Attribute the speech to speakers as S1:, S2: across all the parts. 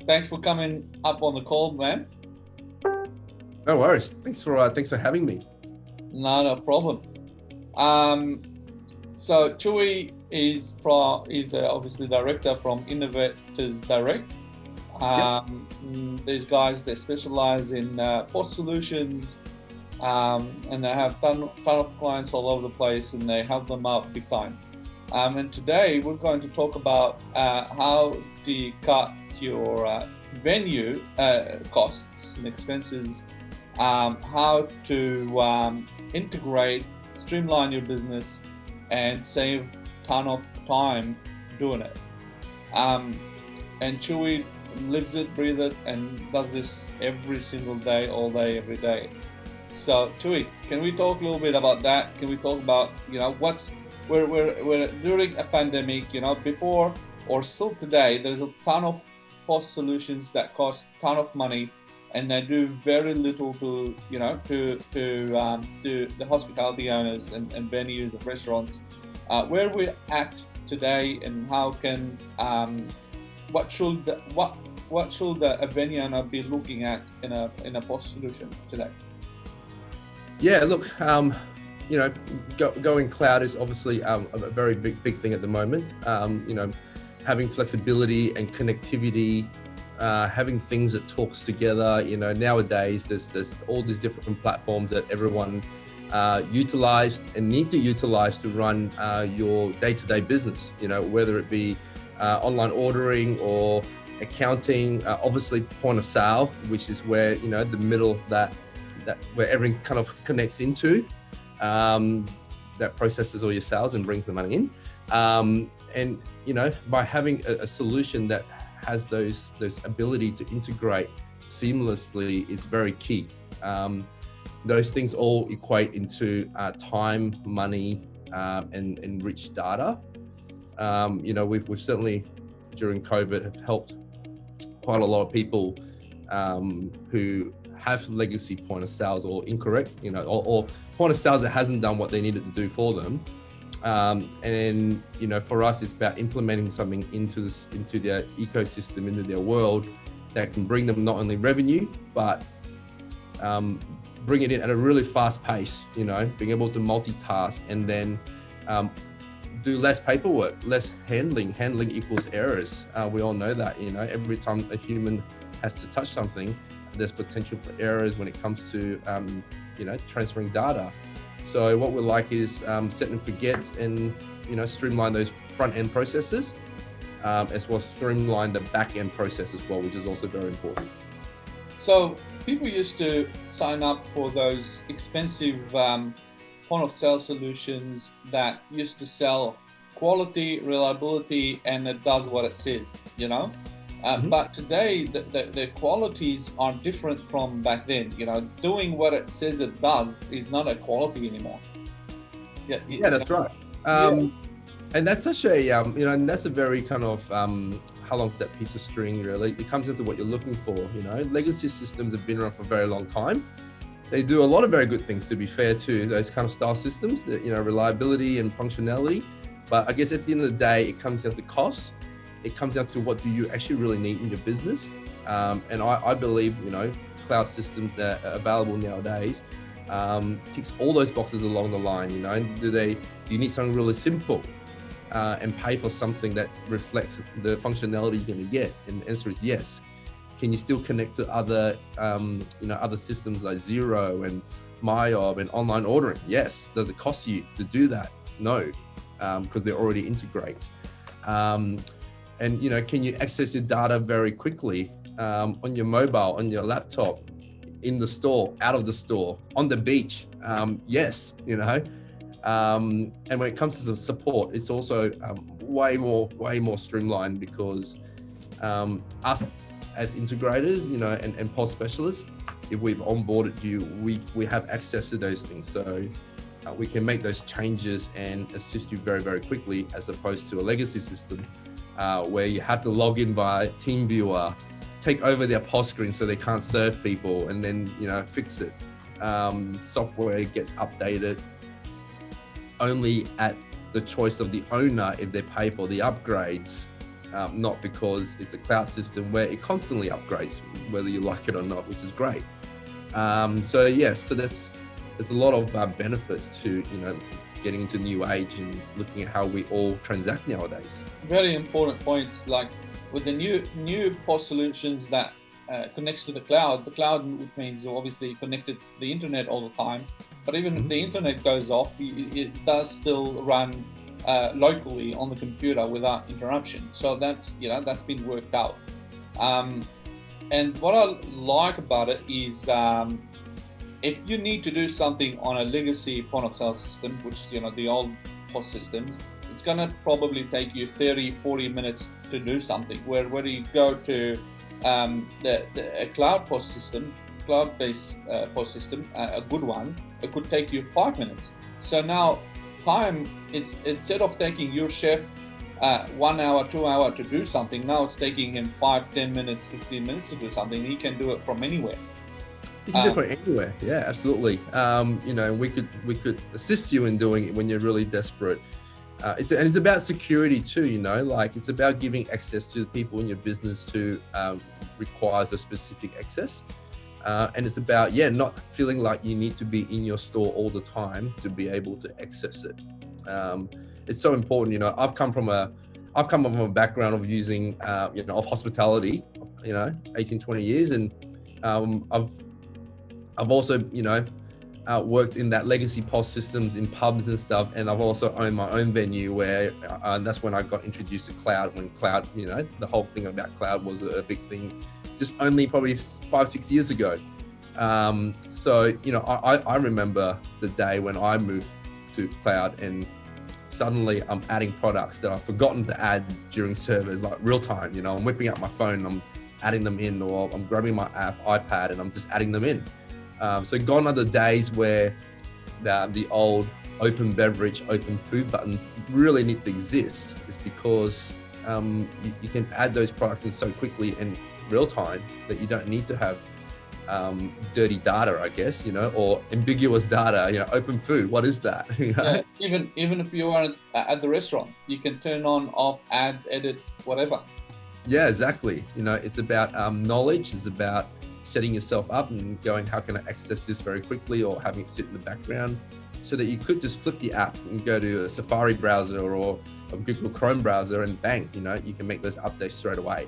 S1: thanks for coming up on the call, man.
S2: No worries. Thanks for having me.
S1: Not a problem. So Chewie is the obviously director from Innovators Direct. These guys, they specialize in POS solutions, and they have ton of clients all over the place, and they help them out big time. And today we're going to talk about how do you cut your venue costs and expenses, how to integrate, streamline your business, and save a ton of time doing it. And Chewie lives it, breathes it, and does this every single day, all day, every day. So Chewie, can we talk a little bit about that? Can we talk about, we're during a pandemic, before or still today, there's a ton of POS solutions that cost a ton of money, and they do very little to the hospitality owners and venues and restaurants. Where we're at today, and how can what should a venue owner be looking at in a POS solution today?
S2: Yeah, look, going cloud is obviously a very big thing at the moment. Having flexibility and connectivity, having things that talks together. Nowadays there's all these different platforms that everyone utilize and need to utilize to run your day-to-day business. Whether it be online ordering or accounting, obviously point of sale, which is where the middle that where everything kind of connects into, that processes all your sales and brings the money in. And by having a solution that has those ability to integrate seamlessly is very key. Those things all equate into time, money, and rich data. We've certainly during COVID have helped quite a lot of people who have legacy point of sales or incorrect, or point of sales that hasn't done what they needed to do for them. And for us, it's about implementing something into their ecosystem, into their world that can bring them not only revenue, but bring it in at a really fast pace, being able to multitask, and then do less paperwork, less handling. Handling equals errors. We all know that, every time a human has to touch something, there's potential for errors when it comes to, transferring data. So what we like is set and forget, and streamline those front end processes, as well as streamline the back end process as well, which is also very important.
S1: So people used to sign up for those expensive point of sale solutions that used to sell quality, reliability, and it does what it says, But today the qualities are different from back then. Doing what it says it does is not a quality anymore.
S2: Yeah, that's right. And that's such a and that's a very kind of how long's that piece of string really? It comes into what you're looking for. Legacy systems have been around for a very long time. They do a lot of very good things, to be fair, to those kind of style systems, that reliability and functionality. But I guess at the end of the day, it comes down to cost. It comes down to what do you actually really need in your business. And I believe, cloud systems that are available nowadays ticks all those boxes along the line. Do you need something really simple and pay for something that reflects the functionality you're going to get? And the answer is yes. Can you still connect to other, other systems like Xero and MyOb and online ordering? Yes. Does it cost you to do that? No, because they're already integrated. And can you access your data very quickly on your mobile, on your laptop, in the store, out of the store, on the beach? Yes, and when it comes to the support, it's also way more streamlined, because us as integrators, and POS specialists, if we've onboarded you, we have access to those things. So we can make those changes and assist you very, very quickly, as opposed to a legacy system where you have to log in via TeamViewer, take over their POS screen so they can't serve people, and then fix it. Software gets updated only at the choice of the owner if they pay for the upgrades. not because it's a cloud system where it constantly upgrades, whether you like it or not, which is great. So there's a lot of benefits to getting into new age and looking at how we all transact nowadays.
S1: Very important points. Like with the new POS solutions that connects to the cloud means you're obviously connected to the internet all the time. But even if the internet goes off, it does still run locally on the computer without interruption. So that's been worked out. And what I like about it is if you need to do something on a legacy point of sale system, which is the old POS systems, it's going to probably take you 30-40 minutes to do something. Where you go to a cloud POS system, cloud-based POS system, a good one, it could take you 5 minutes. So now time, it's instead of taking your chef 1 hour, 2 hours to do something, now it's taking him 5, 10 minutes, 15 minutes to do something. He can do it from anywhere.
S2: You can do it anywhere. Yeah, absolutely. We could assist you in doing it when you're really desperate. It's about security too, like it's about giving access to the people in your business who requires a specific access. And it's about, not feeling like you need to be in your store all the time to be able to access it. It's so important. I've come from a background of using, of hospitality, 18, 20 years. And I've also, worked in that legacy POS systems in pubs and stuff. And I've also owned my own venue where that's when I got introduced to cloud, when cloud, the whole thing about cloud was a big thing, just only probably 5-6 years ago. I remember the day when I moved to cloud and suddenly I'm adding products that I've forgotten to add during servers, like real time. I'm whipping out my phone, I'm adding them in, or I'm grabbing my iPad and I'm just adding them in. So gone are the days where the old open beverage, open food buttons really need to exist. It's because you can add those products in so quickly and real time that you don't need to have dirty data, I guess, or ambiguous data. Open food, what is that?
S1: Yeah, even if you are at the restaurant, you can turn on, off, add, edit, whatever.
S2: Yeah, exactly. It's about knowledge. It's about setting yourself up and going, how can I access this very quickly, or having it sit in the background so that you could just flip the app and go to a Safari browser or a Google Chrome browser and bang, you can make those updates straight away.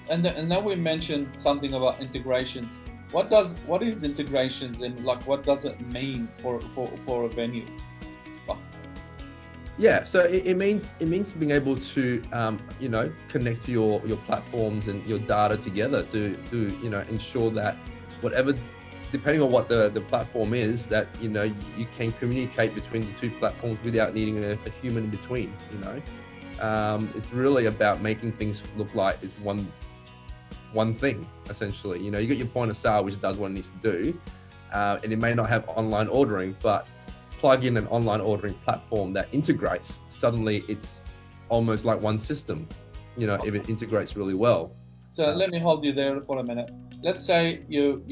S1: And then we mentioned something about integrations. What is integrations, and what does it mean for a venue?
S2: Yeah, so it means being able to connect to your platforms and your data together to ensure that whatever, depending on what the platform is, that you can communicate between the two platforms without needing a human in between. It's really about making things look like it's one thing, essentially. You got your point of sale, which does what it needs to do, and it may not have online ordering, but plug in an online ordering platform that integrates, suddenly it's almost like one system, if it integrates really well.
S1: So let me hold you there for a minute. Let's say you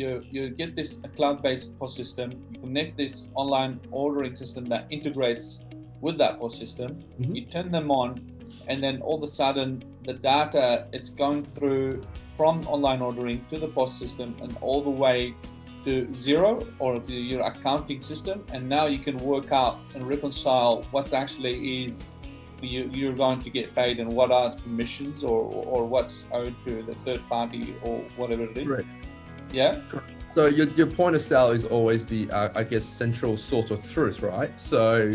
S1: get this cloud-based POS system, you connect this online ordering system that integrates with that POS system, you turn them on, and then all of a sudden the data, it's going through from online ordering to the POS system and all the way to Xero or to your accounting system, and now you can work out and reconcile what's actually is you're going to get paid and what are commissions or what's owed to the third party or whatever it is.
S2: Right.
S1: Yeah.
S2: So your point of sale is always the central source of truth, right? So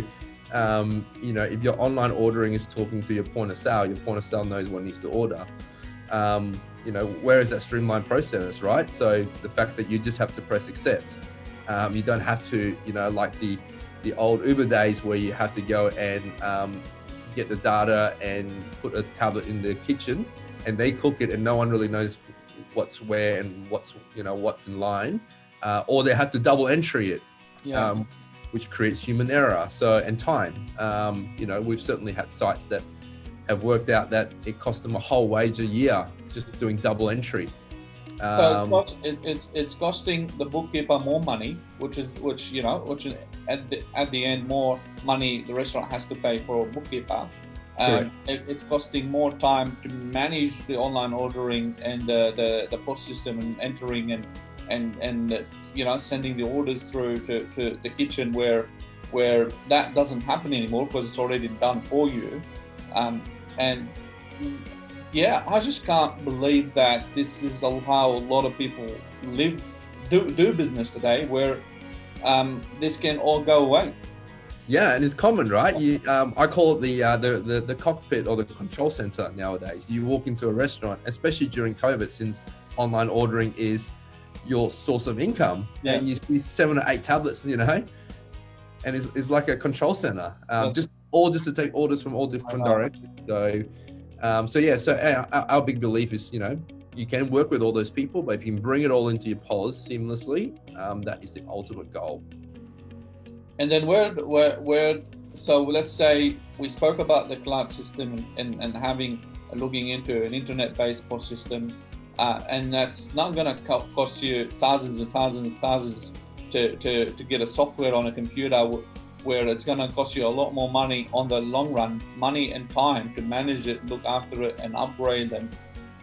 S2: if your online ordering is talking to your point of sale knows what it needs to order. Where is that streamlined process, right? So the fact that you just have to press accept, you don't have to, like the old Uber days where you have to go and get the data and put a tablet in the kitchen and they cook it and no one really knows what's where and what's in line, or they have to double entry it, which creates human error. And time. We've certainly had sites that have worked out that it cost them a whole wage a year just doing double entry.
S1: So it's costing the bookkeeper more money, which at the end more money the restaurant has to pay for a bookkeeper, It's costing more time to manage the online ordering and the POS system and entering and sending the orders through to the kitchen where that doesn't happen anymore because it's already done for you. And yeah, I just can't believe that this is how a lot of people do business today, where this can all go away.
S2: Yeah, and it's common, right? I call it the cockpit or the control center nowadays. You walk into a restaurant, especially during COVID, since online ordering is your source of income, and you see 7 or 8 tablets, and it's like a control center, just to take orders from all different directions. So our big belief is, you can work with all those people, but if you can bring it all into your POS seamlessly, that is the ultimate goal.
S1: And then so let's say we spoke about the cloud system and looking into an internet-based POS system, and that's not going to cost you thousands to get a software on a computer, where it's going to cost you a lot more money on the long run, money and time to manage it, look after it, and upgrade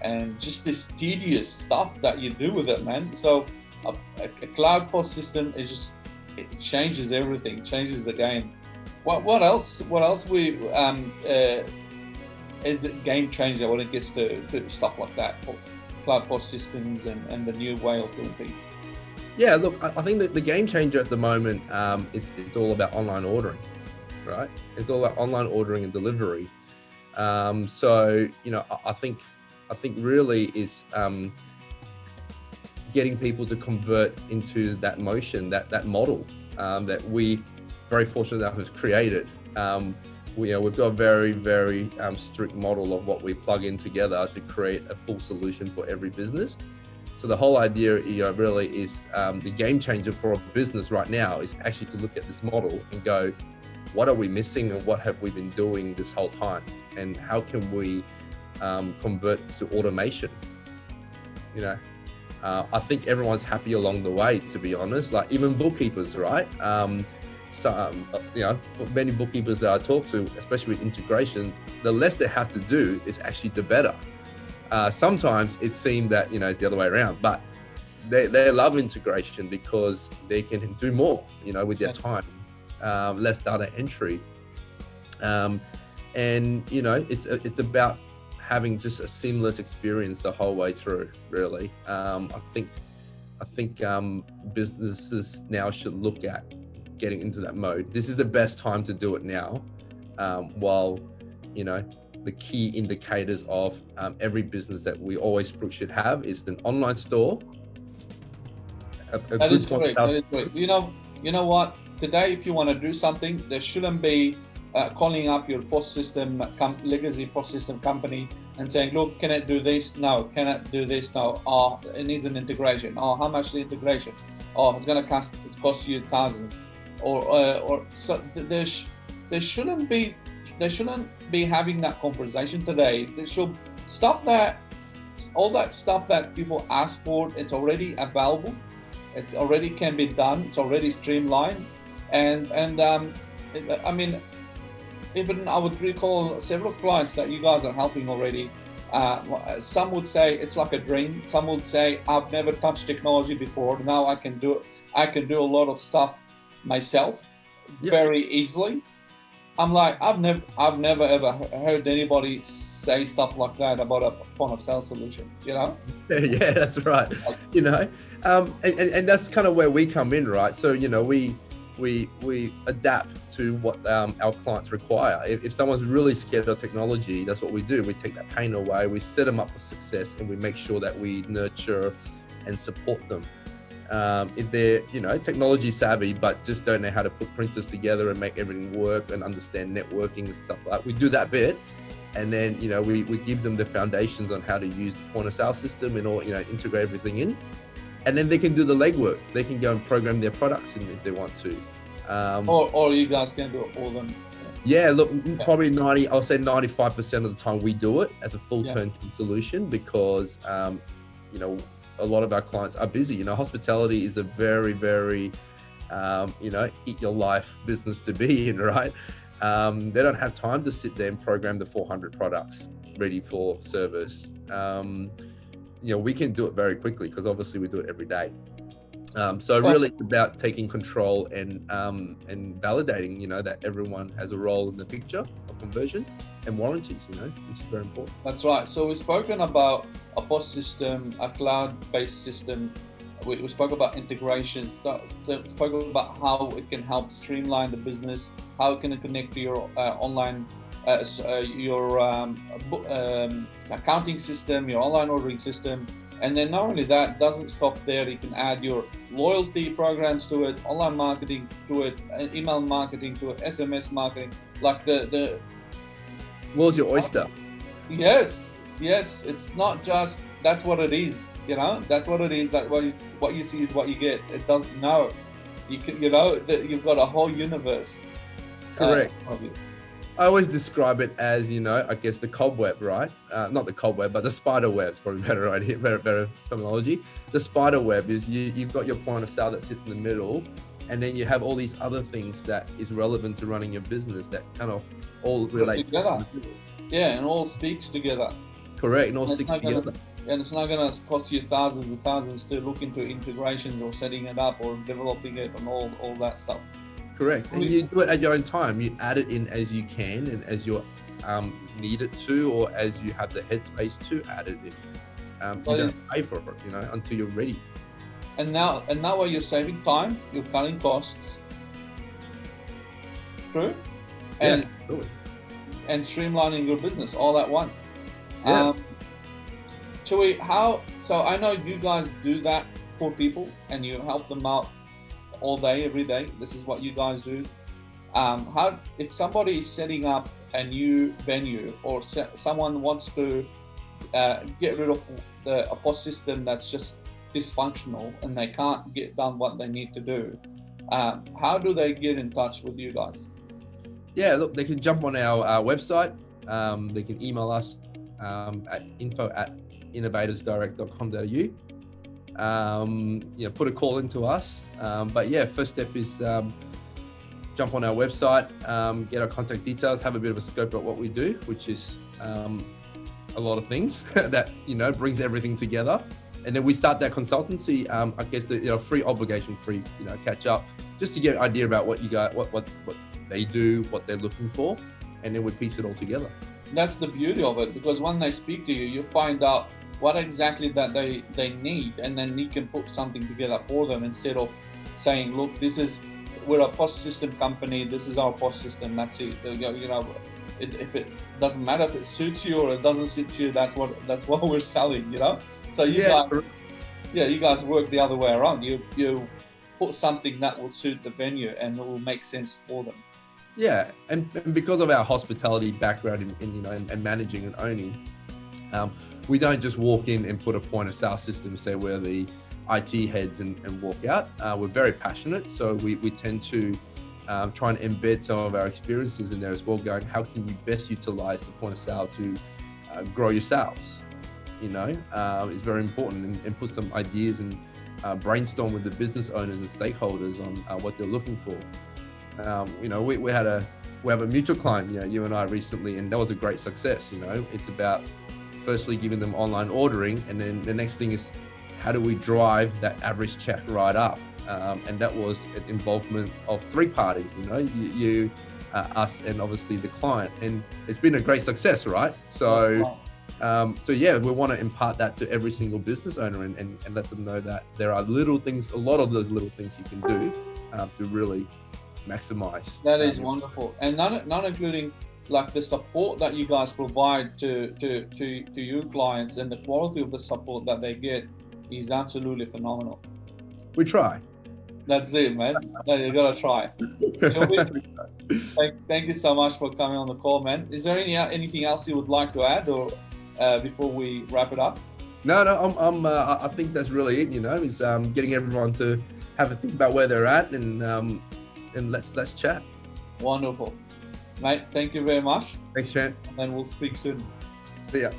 S1: and just this tedious stuff that you do with it, man. So a cloud POS system it changes everything, changes the game. What else is a game changer when it gets to stuff like that, cloud POS systems and the new way of doing things?
S2: Yeah, look, I think that the game changer at the moment is all about online ordering, right? It's all about online ordering and delivery. So I think really is getting people to convert into that motion, that model that we very fortunate enough have created. We've got a very, very strict model of what we plug in together to create a full solution for every business. So the whole idea, really is the game changer for a business right now is actually to look at this model and go, what are we missing and what have we been doing this whole time? And how can we convert to automation? I think everyone's happy along the way, to be honest, like even bookkeepers, right? For many bookkeepers that I talk to, especially with integration, the less they have to do is actually the better. Sometimes it seems that, it's the other way around, but they love integration because they can do more, with their time, less data entry. It's about having just a seamless experience the whole way through, really. I think businesses now should look at getting into that mode. This is the best time to do it now, while, the key indicators of every business that we always should have is an online store.
S1: That is great. You know what? Today, if you want to do something, there shouldn't be calling up your POS system, legacy POS system company and saying, look, can it do this? No. Can it do this? No. Oh, it needs an integration. Oh, how much the integration? Oh, it's cost you thousands. So there shouldn't be having that conversation today. There should all that stuff that people ask for, it's already available. It's already can be done. It's already streamlined. Even I would recall several clients that you guys are helping already. Some would say it's like a dream. Some would say, I've never touched technology before. Now I can do it. I can do a lot of stuff myself very easily. I'm like, I've never ever heard anybody say stuff like that about a point of sale solution, Yeah,
S2: that's right. And that's kind of where we come in, right? So, we adapt to what our clients require. If someone's really scared of technology, that's what we do. We take that pain away, we set them up for success, and we make sure that we nurture and support them. If they're, technology savvy, but just don't know how to put printers together and make everything work and understand networking and stuff like that, we do that bit. And then, we give them the foundations on how to use the point of sale system and all, integrate everything in. And then they can do the legwork. They can go and program their products in if they want to.
S1: Or you guys can do it for them.
S2: Yeah, look, probably 95% of the time we do it as a full turnkey solution because, a lot of our clients are busy. Hospitality is a very, very, eat your life business to be in, right? They don't have time to sit there and program the 400 products ready for service. We can do it very quickly because obviously we do it every day. So really it's about taking control and validating, that everyone has a role in the picture of conversion and warranties, which is very important.
S1: That's right. So we've spoken about a POS system, a cloud-based system. We spoke about integrations, spoke about how it can help streamline the business, how it can connect to your online, your accounting system, your online ordering system. And then not only that, doesn't stop there. You can add your loyalty programs to it, online marketing to it, email marketing to it, SMS marketing, like the
S2: world's your oyster.
S1: Yes. It's not just that's what it is. That's what it is. That what you see is what you get. It doesn't know. That you've got a whole universe.
S2: Correct. I always describe it as, I guess the cobweb, right? Not the cobweb, but the spider web is probably better idea, better terminology. The spider web is you've got your point of sale that sits in the middle, and then you have all these other things that is relevant to running your business that kind of all relate
S1: together. Yeah, and all speaks together.
S2: Correct, and all sticks together.
S1: And it's not going to cost you thousands and thousands to look into integrations or setting it up or developing it and all that stuff.
S2: Correct. And you do it at your own time. You add it in as you can and as you need it to, or as you have the headspace to add it in. You don't pay for it, until you're ready.
S1: And now while you're saving time, you're cutting costs. True? And streamlining your business all at once.
S2: Yeah.
S1: Chewie, so I know you guys do that for people and you help them out all day, every day. This is what you guys do. How if somebody is setting up a new venue or someone wants to get rid of a POS system that's just dysfunctional and they can't get done what they need to do, how do they get in touch with you guys?
S2: Yeah, look, they can jump on our website. They can email us at info@innovatorsdirect.com.au. Put a call into us. But yeah, first step is jump on our website, get our contact details, have a bit of a scope of what we do, which is a lot of things that brings everything together. And then we start that consultancy. I guess the free obligation free catch up, just to get an idea about what you got, what they do, what they're looking for, and then we piece it all together.
S1: That's the beauty of it, because when they speak to you, you find out what exactly that they need, and then you can put something together for them instead of saying, look, we're a POS system company, this is our POS system, that's it. If it doesn't matter if it suits you or it doesn't suit you, that's what we're selling, So you guys work the other way around. You put something that will suit the venue and it will make sense for them.
S2: Yeah, and because of our hospitality background in managing and owning, we don't just walk in and put a point of sale system and say we're the IT heads and walk out. We're very passionate, so we tend to try and embed some of our experiences in there as well, going, how can you best utilize the point of sale to grow your sales? Is very important, and put some ideas and brainstorm with the business owners and stakeholders on what they're looking for. We have a mutual client, you and I recently, and that was a great success. It's about firstly giving them online ordering, and then the next thing is how do we drive that average check right up? And that was an involvement of three parties, you, us, and obviously the client, and it's been a great success, right? So yeah, we want to impart that to every single business owner and let them know that there are little things, a lot of those little things you can do to really maximize.
S1: That is wonderful, and not including like the support that you guys provide to your clients, and the quality of the support that they get is absolutely phenomenal.
S2: We try.
S1: That's it, man. No, you gotta try. Thank you so much for coming on the call, man. Is there anything else you would like to add, or before we wrap it up?
S2: No. I think that's really it. Is getting everyone to have a think about where they're at, and let's chat.
S1: Wonderful, mate. Thank you very much.
S2: Thanks, Trent.
S1: And we'll speak soon.
S2: See ya.